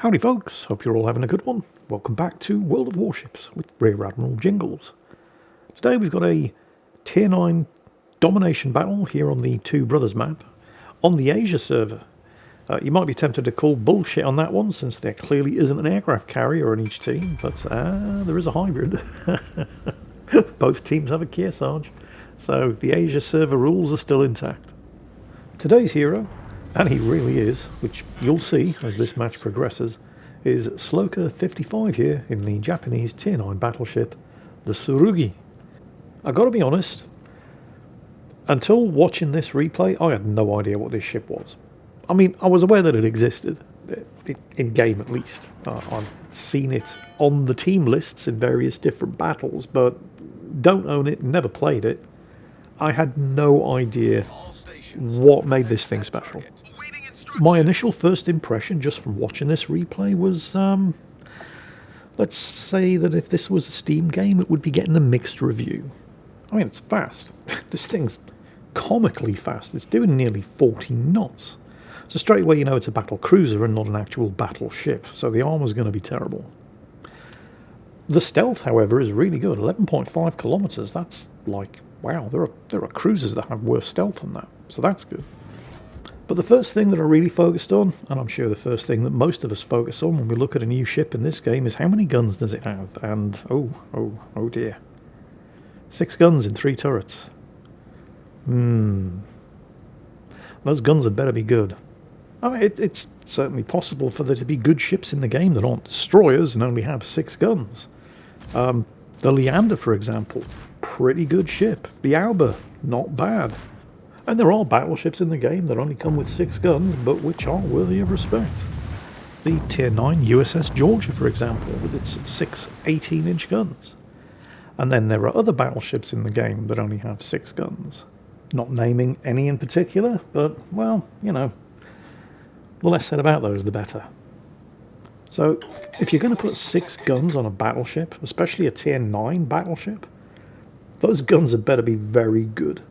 Howdy folks, hope you're all having a good one. Welcome back to World of Warships with Rear Admiral Jingles. Today we've got a Tier 9 domination battle here on the Two Brothers map on the Asia server. You might be tempted to call bullshit on that one since there clearly isn't an aircraft carrier on each team, but there is a hybrid. Both teams have a Kearsarge, so the Asia server rules are still intact. Today's hero, and he really is, which you'll see as this match progresses, is Sloka 55 here in the Japanese Tier 9 battleship, the Tsurugi. I gotta be honest, until watching this replay, I had no idea what this ship was. I mean, I was aware that it existed, in game at least. I've seen it on the team lists in various different battles, but don't own it, never played it. I had no idea what made this thing special. My initial first impression just from watching this replay was, let's say that if this was a Steam game, it would be getting a mixed review. I mean, it's fast. This thing's comically fast. It's doing nearly 40 knots. So straight away you know it's a battle cruiser and not an actual battleship, so the armor's going to be terrible. The stealth, however, is really good. 11.5 kilometers, that's like, wow, there are cruisers that have worse stealth than that, so that's good. But the first thing that I really focused on, and I'm sure the first thing that most of us focus on when we look at a new ship in this game, is how many guns does it have? And, oh dear. 6 guns in 3 turrets. Those guns had better be good. I mean, it's certainly possible for there to be good ships in the game that aren't destroyers and only have 6 guns. The Leander, for example, pretty good ship. The Auber, not bad. And there are battleships in the game that only come with 6 guns, but which are worthy of respect. The Tier 9 USS Georgia, for example, with its 6 18-inch guns. And then there are other battleships in the game that only have 6 guns. Not naming any in particular, but, well, you know, the less said about those, the better. So, if you're going to put 6 guns on a battleship, especially a Tier 9 battleship, those guns had better be very good.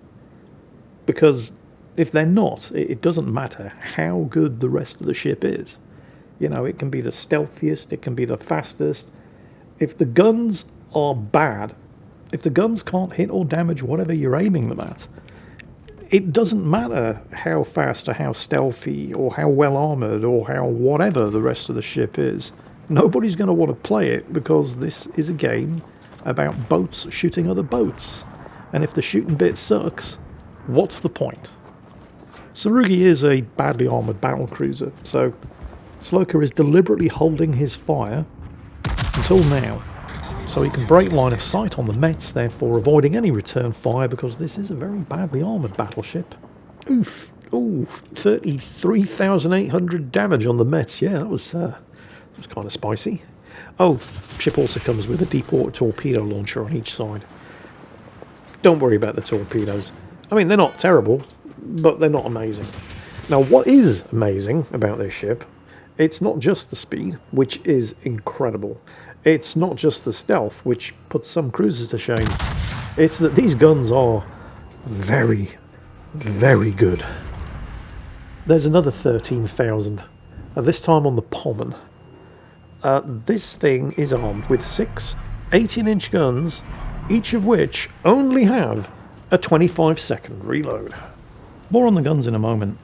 Because if they're not, it doesn't matter how good the rest of the ship is. You know, it can be the stealthiest, it can be the fastest. If the guns are bad, if the guns can't hit or damage whatever you're aiming them at, it doesn't matter how fast or how stealthy or how well armoured or how whatever the rest of the ship is. Nobody's going to want to play it because this is a game about boats shooting other boats. And if the shooting bit sucks, what's the point? Tsurugi is a badly armoured battlecruiser, so Sloka is deliberately holding his fire until now, so he can break line of sight on the Mets, therefore avoiding any return fire because this is a very badly armoured battleship. Oof, ooh, 33,800 damage on the Mets, yeah, that was kind of spicy. Oh, ship also comes with a deep water torpedo launcher on each side. Don't worry about the torpedoes. I mean, they're not terrible, but they're not amazing. Now, what is amazing about this ship, it's not just the speed, which is incredible. It's not just the stealth, which puts some cruisers to shame. It's that these guns are very, very good. There's another 13,000, this time on the Pommern. This thing is armed with 6 18-inch guns, each of which only have a 25-second reload. More on the guns in a moment.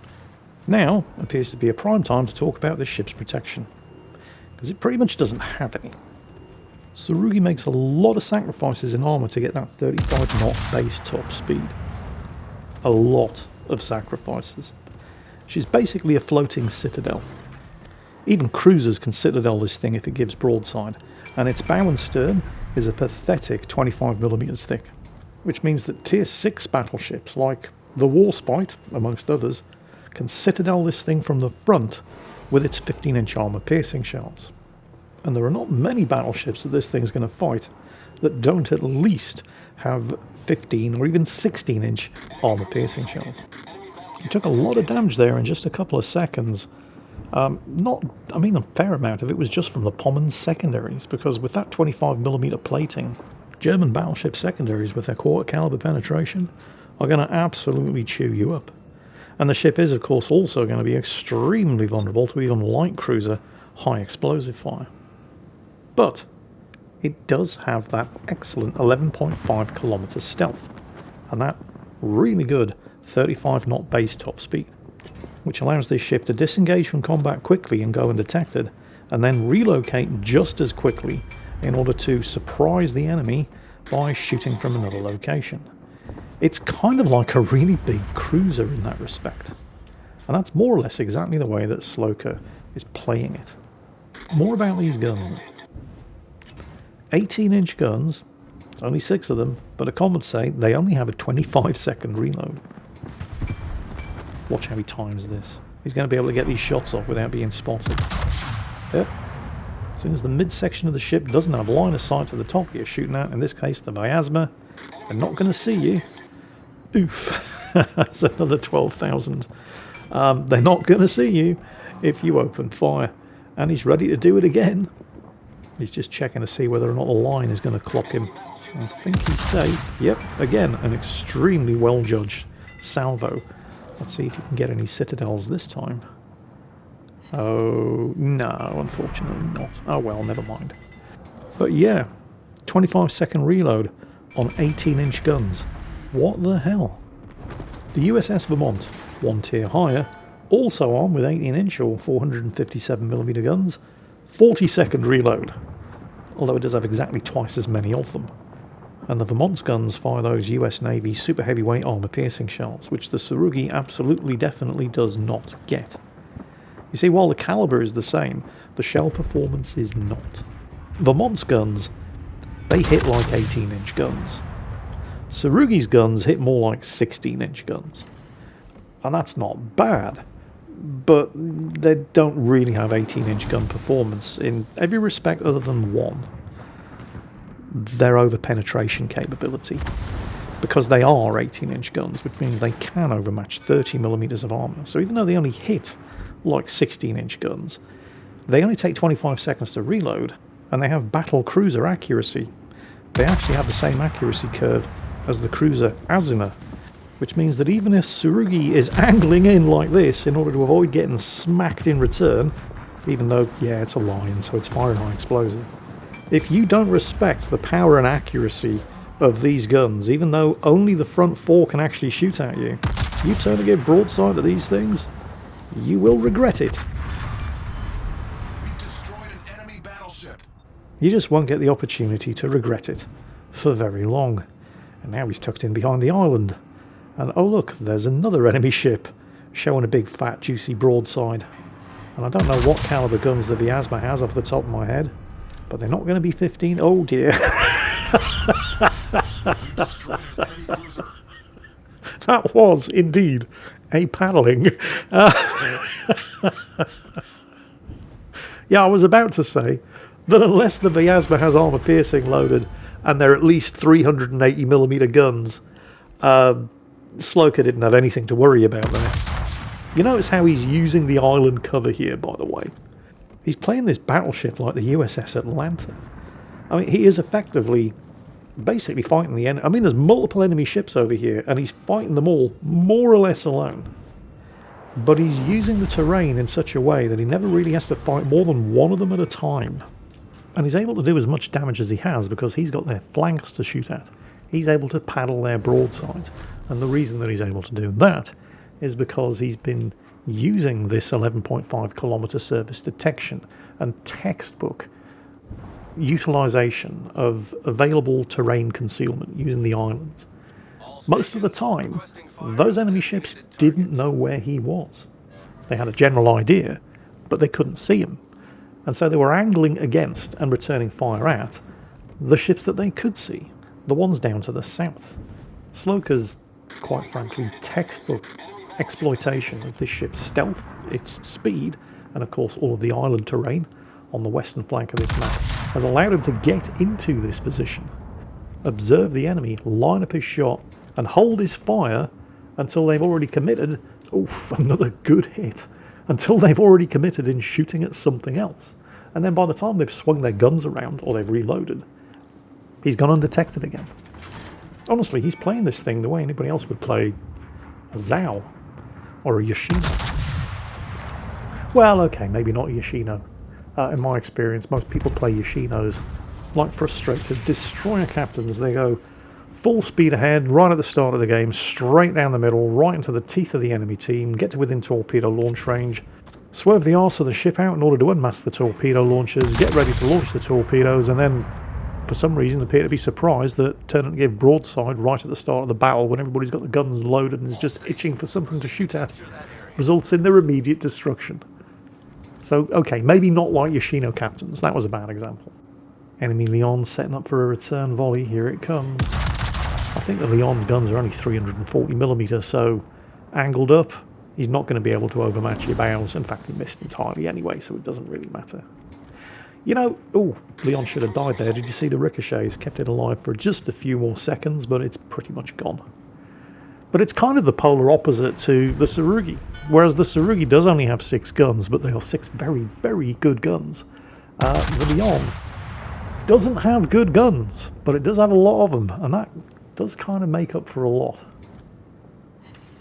Now appears to be a prime time to talk about this ship's protection, because it pretty much doesn't have any. Tsurugi makes a lot of sacrifices in armour to get that 35 knot base top speed. A lot of sacrifices. She's basically a floating citadel. Even cruisers can citadel this thing if it gives broadside, and its bow and stern is a pathetic 25mm thick, which means that Tier 6 battleships like the Warspite, amongst others, can citadel this thing from the front with its 15-inch armour-piercing shells. And there are not many battleships that this thing's going to fight that don't at least have 15 or even 16-inch armour-piercing shells. It took a lot of damage there in just a couple of seconds. A fair amount of it was just from the Pommern's secondaries, because with that 25mm plating, German battleship secondaries with their quarter caliber penetration are going to absolutely chew you up. And the ship is, of course, also going to be extremely vulnerable to even light cruiser high explosive fire. But it does have that excellent 11.5 kilometer stealth, and that really good 35 knot base top speed, which allows this ship to disengage from combat quickly and go undetected, and then relocate just as quickly in order to surprise the enemy by shooting from another location. It's kind of like a really big cruiser in that respect, and that's more or less exactly the way that Sloka is playing it. More about these guns. 18-inch guns, only 6 of them, but to compensate, they only have a 25-second reload. Watch how he times this. He's going to be able to get these shots off without being spotted. Yep. As soon as the midsection of the ship doesn't have line of sight to the top you're shooting at, in this case the miasma, they're not going to see you. Oof. That's another 12,000. They're not going to see you if you open fire. And he's ready to do it again. He's just checking to see whether or not the line is going to clock him. I think he's safe. Yep, again, an extremely well-judged salvo. Let's see if you can get any citadels this time. Oh, no, unfortunately not. Oh well, never mind. But yeah, 25-second reload on 18-inch guns. What the hell? The USS Vermont, one tier higher, also armed with 18-inch or 457mm guns, 40-second reload, although it does have exactly twice as many of them. And the Vermont's guns fire those US Navy super heavyweight armor-piercing shells, which the Tsurugi absolutely definitely does not get. You see, while the caliber is the same, the shell performance is not. Vermont's guns, they hit like 18-inch guns. Tsurugi's guns hit more like 16-inch guns. And that's not bad, but they don't really have 18-inch gun performance in every respect other than one. Their over-penetration capability. Because they are 18-inch guns, which means they can overmatch 30mm of armour. So even though they only hit like 16-inch guns, they only take 25 seconds to reload, and they have battle cruiser accuracy. They actually have the same accuracy curve as the cruiser Azuma, which means that even if Tsurugi is angling in like this in order to avoid getting smacked in return, even though, yeah, it's a lion, so it's firing high explosive, if you don't respect the power and accuracy of these guns, even though only the front 4 can actually shoot at you, you turn to give broadside to these things, you will regret it. We've destroyed an enemy battleship. You just won't get the opportunity to regret it for very long. And now he's tucked in behind the island. And oh look, there's another enemy ship showing a big fat juicy broadside. And I don't know what caliber guns the Vyazma has off the top of my head, but they're not going to be 15. Oh dear. That was indeed a paddling. Yeah, I was about to say that unless the Vyazma has armor piercing loaded and they're at least 380mm guns, Sloka didn't have anything to worry about there. You notice how he's using the island cover here, by the way. He's playing this battleship like the USS Atlanta. I mean, he is effectively basically fighting the enemy. I mean, there's multiple enemy ships over here, and he's fighting them all more or less alone. But he's using the terrain in such a way that he never really has to fight more than one of them at a time. And he's able to do as much damage as he has because he's got their flanks to shoot at. He's able to paddle their broadsides. And the reason that he's able to do that is because he's been using this 11.5 kilometer surface detection and textbook utilization of available terrain concealment using the islands. Most of the time, those enemy ships didn't know where he was. They had a general idea, but they couldn't see him. And so they were angling against and returning fire at the ships that they could see, the ones down to the south. Sloka's, quite frankly, textbook exploitation of this ship's stealth, its speed, and of course all of the island terrain on the western flank of this map has allowed him to get into this position, observe the enemy, line up his shot, and hold his fire until they've already committed. Oof, another good hit. Until they've already committed in shooting at something else. And then by the time they've swung their guns around or they've reloaded, he's gone undetected again. Honestly, he's playing this thing the way anybody else would play a Zhao or a Yoshino. Well, okay, maybe not a Yoshino, In my experience, most people play Yoshinos like frustrated destroyer captains. They go full speed ahead right at the start of the game, straight down the middle, right into the teeth of the enemy team, get to within torpedo launch range, swerve the arse of the ship out in order to unmask the torpedo launchers, get ready to launch the torpedoes, and then for some reason appear to be surprised that turn and give broadside right at the start of the battle when everybody's got the guns loaded and is just itching for something to shoot at, results in their immediate destruction. So, okay, maybe not like Yoshino captains, that was a bad example. Enemy Leon setting up for a return volley, here it comes. I think the Leon's guns are only 340mm, so angled up, he's not going to be able to overmatch your bows. In fact, he missed entirely anyway, so it doesn't really matter. You know, oh, Leon should have died there. Did you see the ricochets? Kept it alive for just a few more seconds, but it's pretty much gone. But it's kind of the polar opposite to the Tsurugi. Whereas the Tsurugi does only have 6 guns, but they are 6 very, very good guns. The Leon doesn't have good guns, but it does have a lot of them, and that does kind of make up for a lot.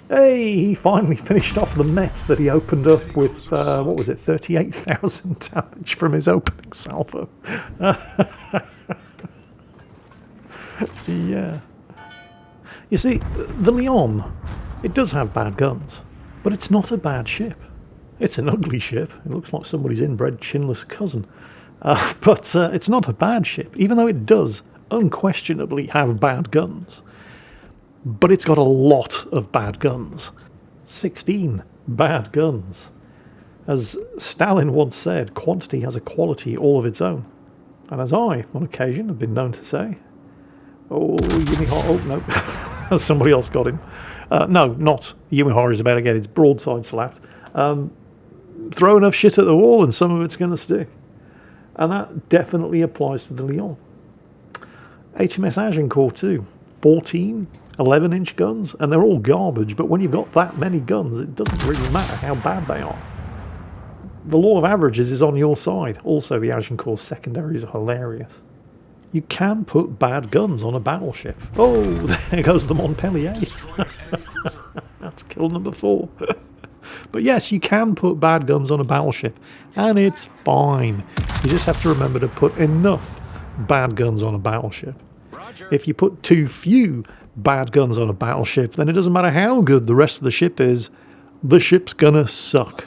Hey, he finally finished off the Mets that he opened up with, what was it, 38,000 damage from his opening salvo. Yeah. You see, the Leon, it does have bad guns, but it's not a bad ship. It's an ugly ship. It looks like somebody's inbred chinless cousin. But it's not a bad ship, even though it does unquestionably have bad guns. But it's got a lot of bad guns. 16 bad guns. As Stalin once said, quantity has a quality all of its own. And as I, on occasion, have been known to say, oh no, somebody else got him. No, not Yumihara is about to get its broadside slapped. Throw enough shit at the wall and some of it's going to stick. And that definitely applies to the Leon. HMS Agincourt too. 14, 11-inch guns, and they're all garbage, but when you've got that many guns, it doesn't really matter how bad they are. The law of averages is on your side. Also, the Agincourt secondaries are hilarious. You can put bad guns on a battleship. Oh, there goes the Montpellier. That's kill number 4. But yes, you can put bad guns on a battleship, and it's fine. You just have to remember to put enough bad guns on a battleship. Roger. If you put too few bad guns on a battleship, then it doesn't matter how good the rest of the ship is, the ship's gonna suck.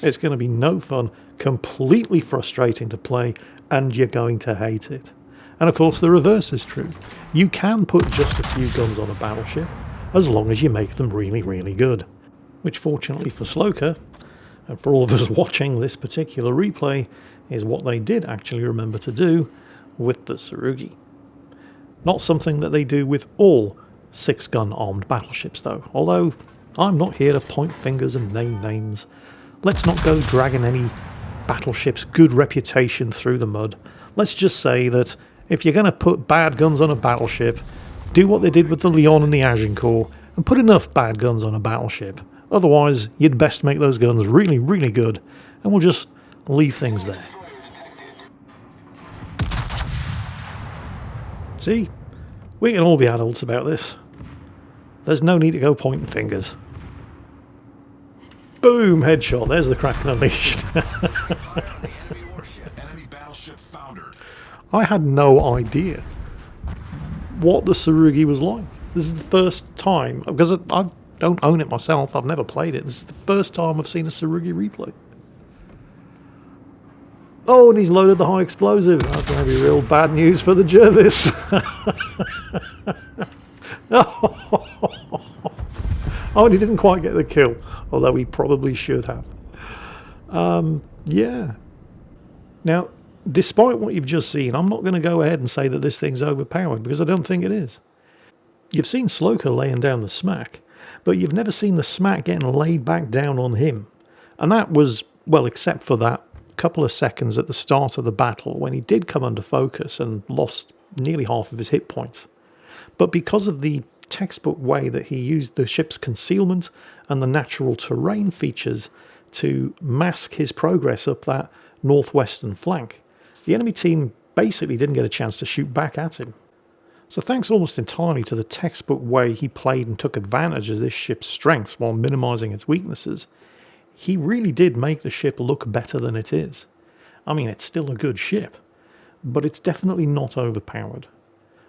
It's gonna be no fun, completely frustrating to play, and you're going to hate it. And of course the reverse is true. You can put just a few guns on a battleship, as long as you make them really, really good. Which fortunately for Sloka, and for all of us watching this particular replay, is what they did actually remember to do with the Tsurugi. Not something that they do with all 6-gun armed battleships though, although I'm not here to point fingers and name names. Let's not go dragging any battleship's good reputation through the mud. Let's just say that if you're going to put bad guns on a battleship, do what they did with the Leon and the Agincourt, and put enough bad guns on a battleship. Otherwise, you'd best make those guns really, really good, and we'll just leave things there. See? We can all be adults about this. There's no need to go pointing fingers. Boom! Headshot. There's the Kraken Unleashed. Enemy warship. Enemy battleship foundered. I had no idea what the Tsurugi was like. This is the first time, because I don't own it myself, I've never played it. This is the first time I've seen a Tsurugi replay. Oh, and he's loaded the high explosive. That's going to be real bad news for the Jervis. Oh, and he didn't quite get the kill, although he probably should have. Yeah. Now, despite what you've just seen, I'm not going to go ahead and say that this thing's overpowered, because I don't think it is. You've seen Sloka laying down the smack, but you've never seen the smack getting laid back down on him. And that was, well, except for that couple of seconds at the start of the battle when he did come under focus and lost nearly half of his hit points. But because of the textbook way that he used the ship's concealment and the natural terrain features to mask his progress up that northwestern flank, the enemy team basically didn't get a chance to shoot back at him. So thanks almost entirely to the textbook way he played and took advantage of this ship's strengths while minimising its weaknesses, he really did make the ship look better than it is. I mean, it's still a good ship, but it's definitely not overpowered.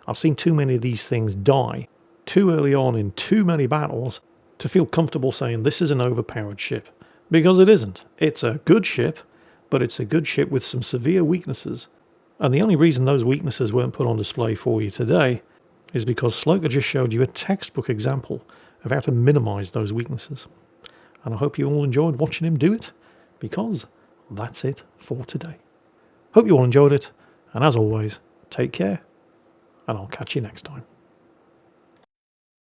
I've seen too many of these things die too early on in too many battles to feel comfortable saying this is an overpowered ship, because it isn't. It's a good ship, but it's a good ship with some severe weaknesses. And the only reason those weaknesses weren't put on display for you today is because Sloker just showed you a textbook example of how to minimize those weaknesses. And I hope you all enjoyed watching him do it, because that's it for today. Hope you all enjoyed it, and as always, take care, and I'll catch you next time.